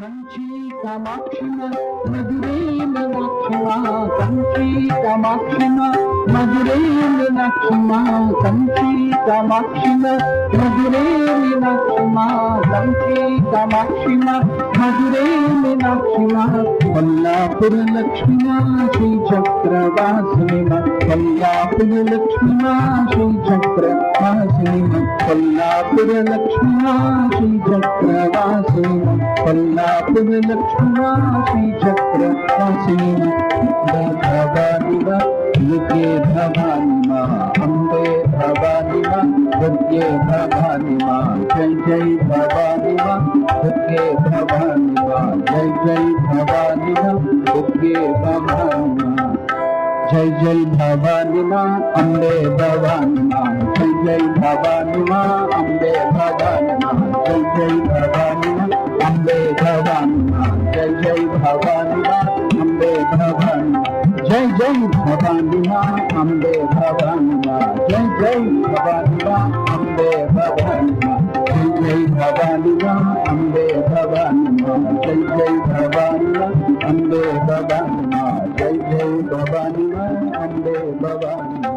కంచి కామాక్షిమ మధురే మీనాక్షిమ కంచి కామాక్షిమ మధురే మీనాక్షిమ కంచి కామాక్షిమ మధురే మీనాక్షిమ కంచి కామాక్షిమ మధురే మీనాక్షిమ కొల్లాపుర లక్ష్మిమ శ్రీ చక్రవాసినిమ కొల్లాపుర లక్ష్మిమ శ్రీ చక్రవాసినిమ కొల్లాపుర లక్ష్మిమ శ్రీ చక్రవాసినిమ కొల్లాపుర లక్ష్మిమ శ్రీ చక్రవాసినిమ భవానిమ దుర్గే భవానిమ అంబే భవానిమ దుర్గే భవానిమ జై జై భవానిమ దుర్గే భవానిమ జై జై భవానిమ దుర్గే భవానిమ జై జై భవానిమ అంబే భవానిమ జై జై భవానిమ అంబే భవానిమ జై జై భవానిమ అంబే భవానిమ జై జై భవానిమ అంబే భవానిమ జై జై భవానిమ అంబే భవానిమ జై జై భవానిమ అంబే భవానిమ జై జై భవానిమ అంబే భవానిమ జై జై భవానిమ అంబే భవానిమ జై జై భవానిమ అంబే భవానిమ